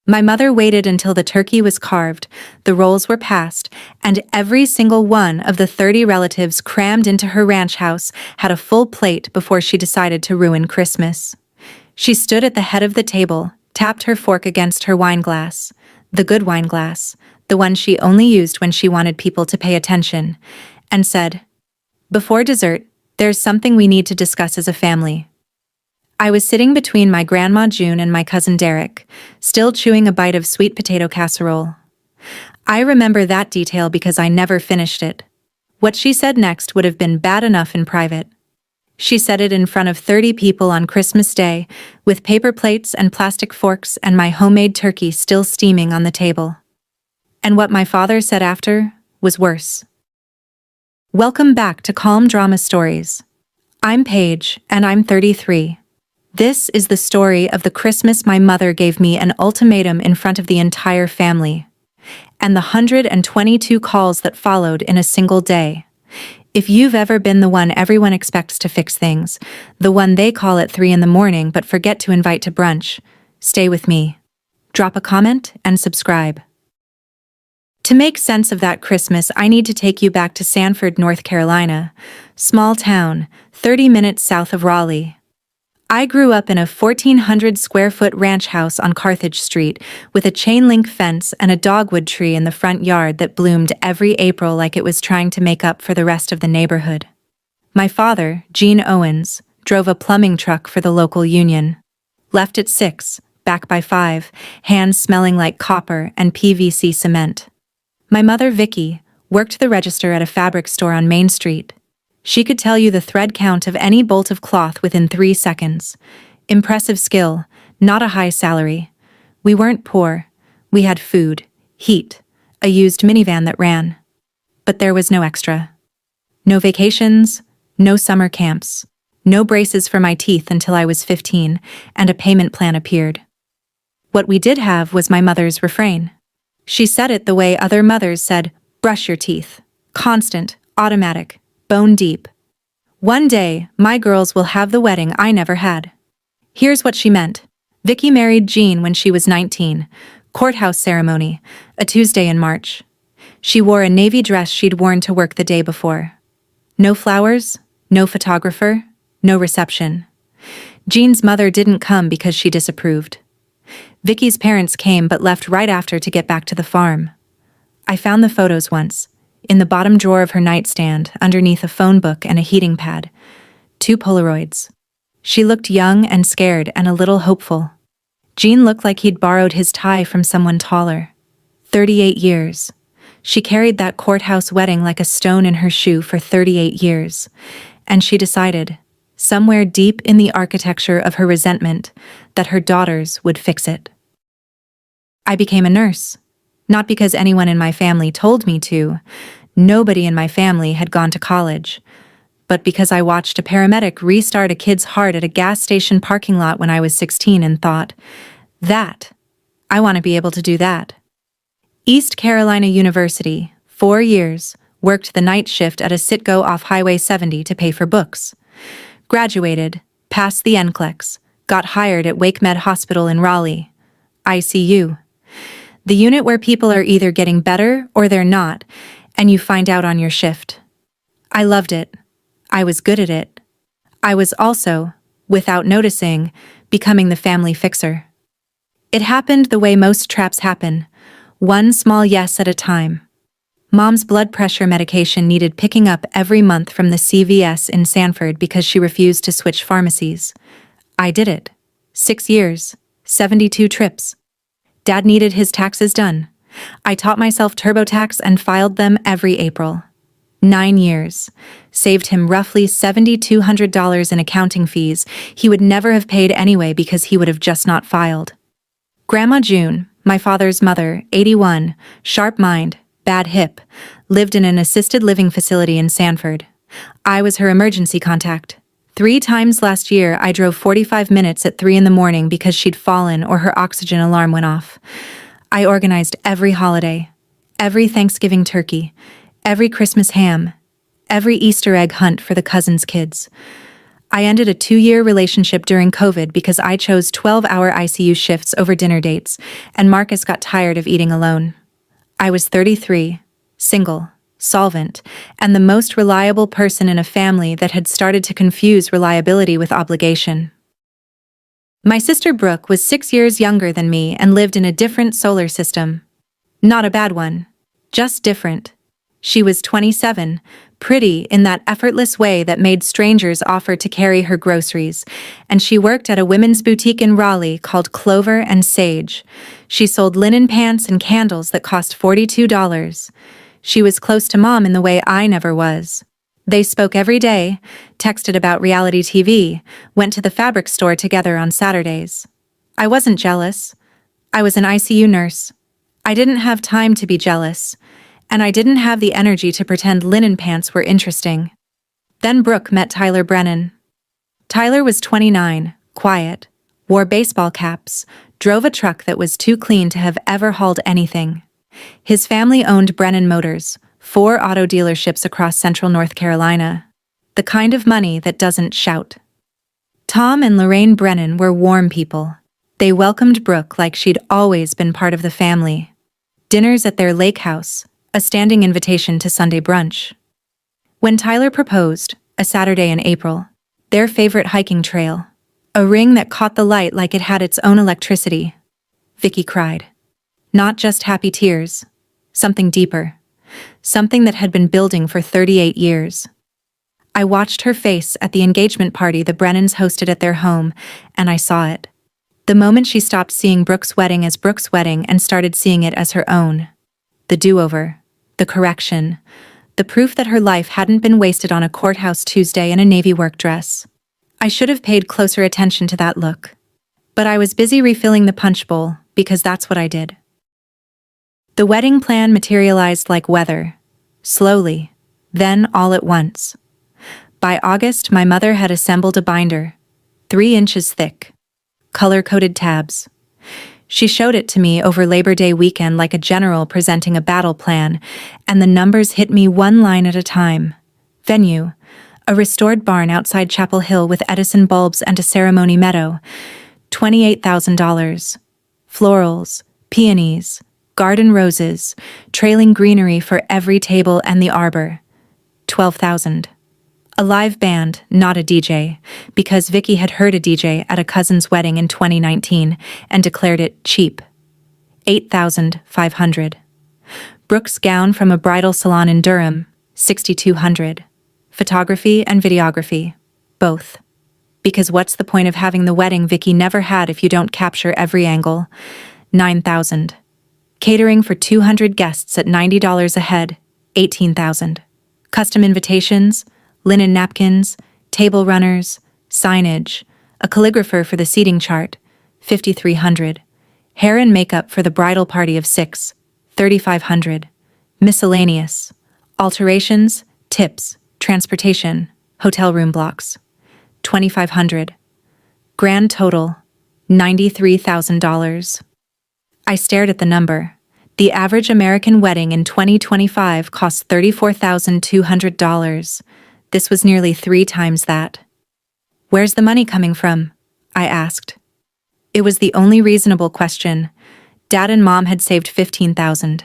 My mother waited until the turkey was carved, the rolls were passed, and every single one of the 30 relatives crammed into her ranch house had a full plate before she decided to ruin Christmas. She stood at the head of the table, tapped her fork against her wine glass, the good wine glass, the one she only used when she wanted people to pay attention, and said, "Before dessert, there's something we need to discuss as a family." I was sitting between my grandma June and my cousin Derek, still chewing a bite of sweet potato casserole. I remember that detail because I never finished it. What she said next would have been bad enough in private. She said it in front of 30 people on Christmas Day, with paper plates and plastic forks and my homemade turkey still steaming on the table. And what my father said after was worse. Welcome back to Calm Drama Stories. I'm Paige, and I'm 33. This is the story of the Christmas my mother gave me an ultimatum in front of the entire family, and the 122 calls that followed in a single day. If you've ever been the one everyone expects to fix things, the one they call at 3 in the morning but forget to invite to brunch, stay with me. Drop a comment and subscribe. To make sense of that Christmas, I need to take you back to Sanford, North Carolina, small town, 30 minutes south of Raleigh. I grew up in a 1,400-square-foot ranch house on Carthage Street with a chain-link fence and a dogwood tree in the front yard that bloomed every April like it was trying to make up for the rest of the neighborhood. My father, Gene Owens, drove a plumbing truck for the local union. Left at 6, back by 5, hands smelling like copper and PVC cement. My mother, Vicky, worked the register at a fabric store on Main Street. She could tell you the thread count of any bolt of cloth within 3 seconds. Impressive skill, not a high salary. We weren't poor. We had food, heat, a used minivan that ran. But there was no extra. No vacations, no summer camps, no braces for my teeth until I was 15, and a payment plan appeared. What we did have was my mother's refrain. She said it the way other mothers said, "Brush your teeth." Constant, automatic, bone deep. One day, my girls will have the wedding I never had. Here's what she meant. Vicky married Gene when she was 19. Courthouse ceremony, a Tuesday in March. She wore a navy dress she'd worn to work the day before. No flowers, no photographer, no reception. Gene's mother didn't come because she disapproved. Vicky's parents came but left right after to get back to the farm. I found the photos once, in the bottom drawer of her nightstand, underneath a phone book and a heating pad. 2 Polaroids. She looked young and scared and a little hopeful. Gene looked like he'd borrowed his tie from someone taller. 38 years. She carried that courthouse wedding like a stone in her shoe for 38 years. And she decided, somewhere deep in the architecture of her resentment, that her daughters would fix it. I became a nurse. Not because anyone in my family told me to. Nobody in my family had gone to college. But because I watched a paramedic restart a kid's heart at a gas station parking lot when I was 16 and thought, I want to be able to do that. East Carolina University, 4 years, worked the night shift at a Citgo off Highway 70 to pay for books. Graduated, passed the NCLEX, got hired at WakeMed Hospital in Raleigh. ICU. The unit where people are either getting better or they're not, and you find out on your shift. I loved it. I was good at it. I was also, without noticing, becoming the family fixer. It happened the way most traps happen, one small yes at a time. Mom's blood pressure medication needed picking up every month from the CVS in Sanford because she refused to switch pharmacies. I did it. 6 years, 72 trips. Dad needed his taxes done. I taught myself TurboTax and filed them every April. 9 years. Saved him roughly $7,200 in accounting fees he would never have paid anyway because he would have just not filed. Grandma June, my father's mother, 81, sharp mind, bad hip, lived in an assisted living facility in Sanford. I was her emergency contact. 3 times last year, I drove 45 minutes at 3 in the morning because she'd fallen or her oxygen alarm went off. I organized every holiday, every Thanksgiving turkey, every Christmas ham, every Easter egg hunt for the cousins' kids. I ended a 2-year relationship during COVID because I chose 12-hour ICU shifts over dinner dates, and Marcus got tired of eating alone. I was 33, single, solvent, and the most reliable person in a family that had started to confuse reliability with obligation. My sister Brooke was 6 years younger than me and lived in a different solar system. Not a bad one, just different. She was 27, pretty in that effortless way that made strangers offer to carry her groceries, and she worked at a women's boutique in Raleigh called Clover and Sage. She sold linen pants and candles that cost $42. She was close to Mom in the way I never was. They spoke every day, texted about reality TV, went to the fabric store together on Saturdays. I wasn't jealous. I was an ICU nurse. I didn't have time to be jealous. And I didn't have the energy to pretend linen pants were interesting. Then Brooke met Tyler Brennan. Tyler was 29, quiet, wore baseball caps, drove a truck that was too clean to have ever hauled anything. His family owned Brennan Motors, 4 auto dealerships across central North Carolina. The kind of money that doesn't shout. Tom and Lorraine Brennan were warm people. They welcomed Brooke like she'd always been part of the family. Dinners at their lake house, a standing invitation to Sunday brunch. When Tyler proposed, a Saturday in April, their favorite hiking trail, a ring that caught the light like it had its own electricity, Vicky cried. Not just happy tears, something deeper, something that had been building for 38 years. I watched her face at the engagement party the Brennans hosted at their home, and I saw it. The moment she stopped seeing Brooke's wedding as Brooke's wedding and started seeing it as her own. The do-over, the correction, the proof that her life hadn't been wasted on a courthouse Tuesday in a Navy work dress. I should have paid closer attention to that look. But I was busy refilling the punch bowl, because that's what I did. The wedding plan materialized like weather, slowly, then all at once. By August, my mother had assembled a binder, 3 inches thick, color-coded tabs. She showed it to me over Labor Day weekend like a general presenting a battle plan, and the numbers hit me one line at a time. Venue, a restored barn outside Chapel Hill with Edison bulbs and a ceremony meadow, $28,000. Florals, peonies, garden roses, trailing greenery for every table and the arbor, $12,000. A live band, not a DJ, because Vicky had heard a DJ at a cousin's wedding in 2019 and declared it cheap. $8,500. Brooke's gown from a bridal salon in Durham, $6,200. Photography and videography, both. Because what's the point of having the wedding Vicky never had if you don't capture every angle? $9,000. Catering for 200 guests at $90 a head, $18,000. Custom invitations, linen napkins, table runners, signage, a calligrapher for the seating chart, $5,300. Hair and makeup for the bridal party of 6, $3,500. Miscellaneous, alterations, tips, transportation, hotel room blocks, $2,500. Grand total, $93,000. I stared at the number. The average American wedding in 2025 costs $34,200. This was nearly 3 times that. Where's the money coming from? I asked. It was the only reasonable question. Dad and Mom had saved $15,000.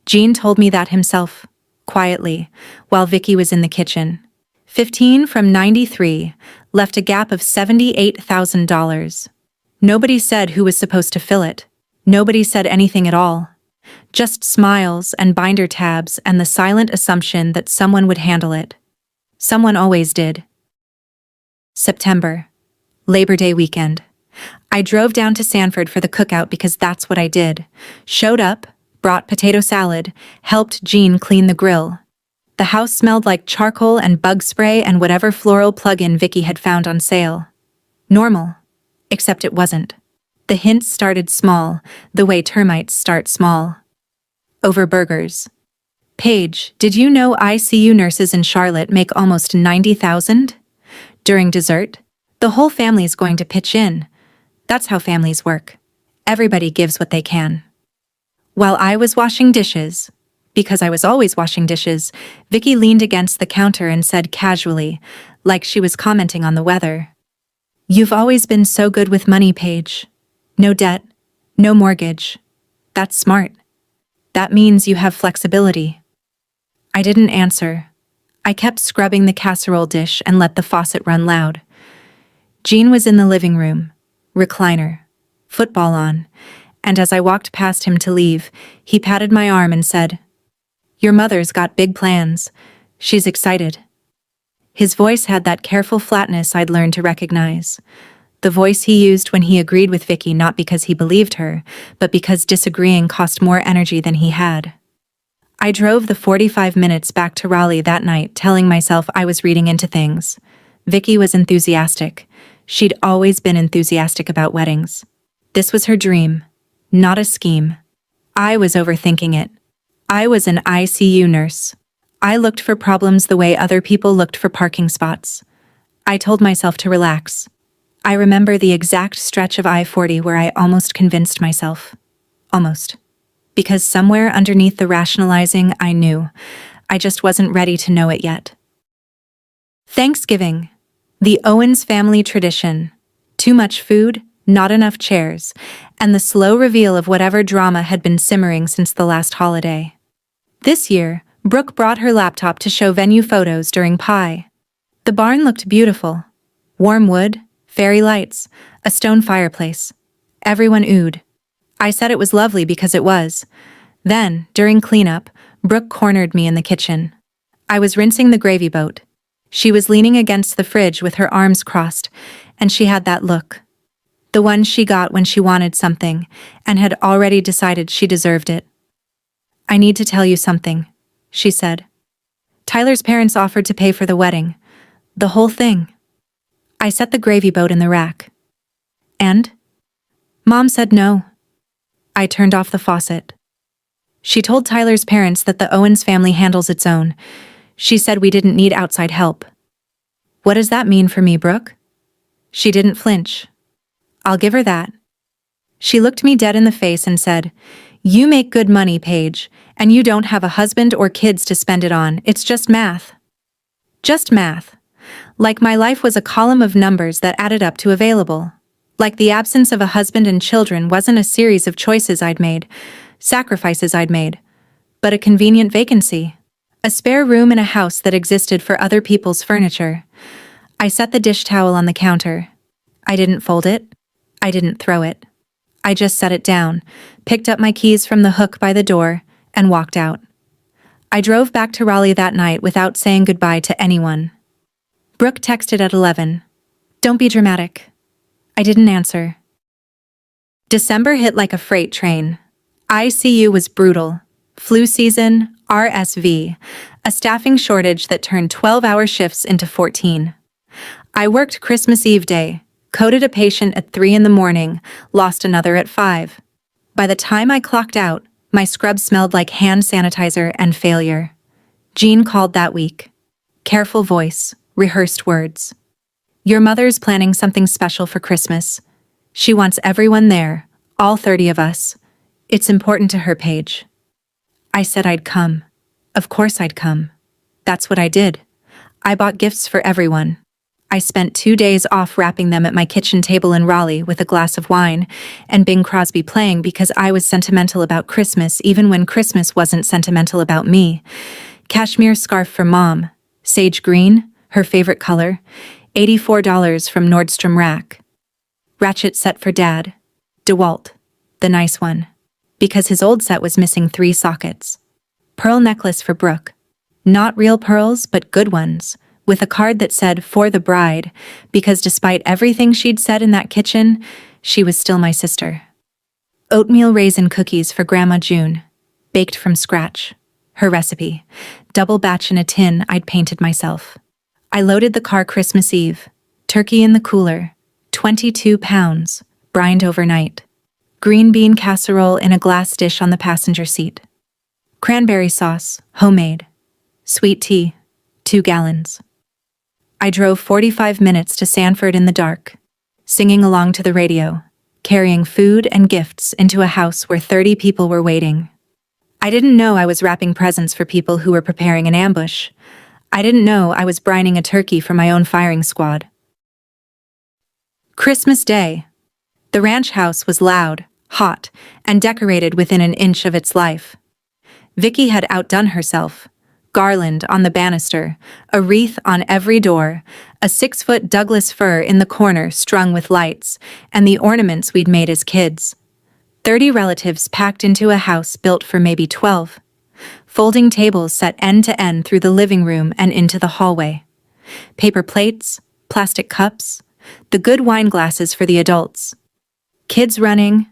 Gene told me that himself, quietly, while Vicky was in the kitchen. 15 from 93 left a gap of $78,000. Nobody said who was supposed to fill it. Nobody said anything at all. Just smiles and binder tabs and the silent assumption that someone would handle it. Someone always did. September. Labor Day weekend. I drove down to Sanford for the cookout because that's what I did. Showed up, brought potato salad, helped Jean clean the grill. The house smelled like charcoal and bug spray and whatever floral plug-in Vicky had found on sale. Normal. Except it wasn't. The hints started small, the way termites start small. Over burgers. Paige, did you know ICU nurses in Charlotte make almost $90,000? During dessert, the whole family's going to pitch in. That's how families work. Everybody gives what they can. While I was washing dishes, because I was always washing dishes, Vicky leaned against the counter and said casually, like she was commenting on the weather. "You've always been so good with money, Paige. No debt, no mortgage. That's smart. That means you have flexibility." I didn't answer. I kept scrubbing the casserole dish and let the faucet run loud. Jean was in the living room, recliner, football on, and as I walked past him to leave, he patted my arm and said, "Your mother's got big plans. She's excited." His voice had that careful flatness I'd learned to recognize. The voice he used when he agreed with Vicky, not because he believed her, but because disagreeing cost more energy than he had. I drove the 45 minutes back to Raleigh that night, telling myself I was reading into things. Vicky was enthusiastic. She'd always been enthusiastic about weddings. This was her dream, not a scheme. I was overthinking it. I was an ICU nurse. I looked for problems the way other people looked for parking spots. I told myself to relax. I remember the exact stretch of I-40 where I almost convinced myself. Almost. Because somewhere underneath the rationalizing, I knew. I just wasn't ready to know it yet. Thanksgiving. The Owens family tradition. Too much food, not enough chairs, and the slow reveal of whatever drama had been simmering since the last holiday. This year, Brooke brought her laptop to show venue photos during pie. The barn looked beautiful. Warm wood, fairy lights, a stone fireplace. Everyone oohed. I said it was lovely because it was. Then, during cleanup, Brooke cornered me in the kitchen. I was rinsing the gravy boat. She was leaning against the fridge with her arms crossed, and she had that look. The one she got when she wanted something, and had already decided she deserved it. "I need to tell you something," she said. "Tyler's parents offered to pay for the wedding. The whole thing." I set the gravy boat in the rack. "And?" "Mom said no." I turned off the faucet. "She told Tyler's parents that the Owens family handles its own. She said we didn't need outside help." "What does that mean for me, Brooke?" She didn't flinch. "I'll give her that." She looked me dead in the face and said, "You make good money, Paige, and you don't have a husband or kids to spend it on. It's just math." Just math. Like my life was a column of numbers that added up to available. Like the absence of a husband and children wasn't a series of choices I'd made, sacrifices I'd made, but a convenient vacancy. A spare room in a house that existed for other people's furniture. I set the dish towel on the counter. I didn't fold it. I didn't throw it. I just set it down, picked up my keys from the hook by the door, and walked out. I drove back to Raleigh that night without saying goodbye to anyone. Brooke texted at 11. "Don't be dramatic." I didn't answer. December hit like a freight train. ICU was brutal. Flu season, RSV, a staffing shortage that turned 12-hour shifts into 14. I worked Christmas Eve day, coded a patient at 3 in the morning, lost another at 5. By the time I clocked out, my scrub smelled like hand sanitizer and failure. Jean called that week. Careful voice, rehearsed words. "Your mother's planning something special for Christmas. She wants everyone there, all 30 of us. It's important to her, Paige." I said I'd come. Of course I'd come. That's what I did. I bought gifts for everyone. I spent 2 days off wrapping them at my kitchen table in Raleigh with a glass of wine and Bing Crosby playing because I was sentimental about Christmas even when Christmas wasn't sentimental about me. Cashmere scarf for Mom. Sage green, her favorite color. $84 from Nordstrom Rack. Ratchet set for Dad. DeWalt. The nice one. Because his old set was missing 3 sockets. Pearl necklace for Brooke. Not real pearls, but good ones, with a card that said, "For the bride," because despite everything she'd said in that kitchen, she was still my sister. Oatmeal raisin cookies for Grandma June. Baked from scratch. Her recipe. Double batch in a tin I'd painted myself. I loaded the car Christmas Eve. Turkey in the cooler. 22 pounds. Brined overnight. Green bean casserole in a glass dish on the passenger seat. Cranberry sauce, homemade. Sweet tea, 2 gallons. I drove 45 minutes to Sanford in the dark, singing along to the radio, carrying food and gifts into a house where 30 people were waiting. I didn't know I was wrapping presents for people who were preparing an ambush. I didn't know I was brining a turkey for my own firing squad. Christmas Day. The ranch house was loud, hot, and decorated within an inch of its life. Vicky had outdone herself. Garland on the banister, a wreath on every door, a 6-foot Douglas fir in the corner strung with lights, and the ornaments we'd made as kids. 30 relatives packed into a house built for maybe 12. Folding tables set end to end through the living room and into the hallway. Paper plates, plastic cups, the good wine glasses for the adults. Kids running,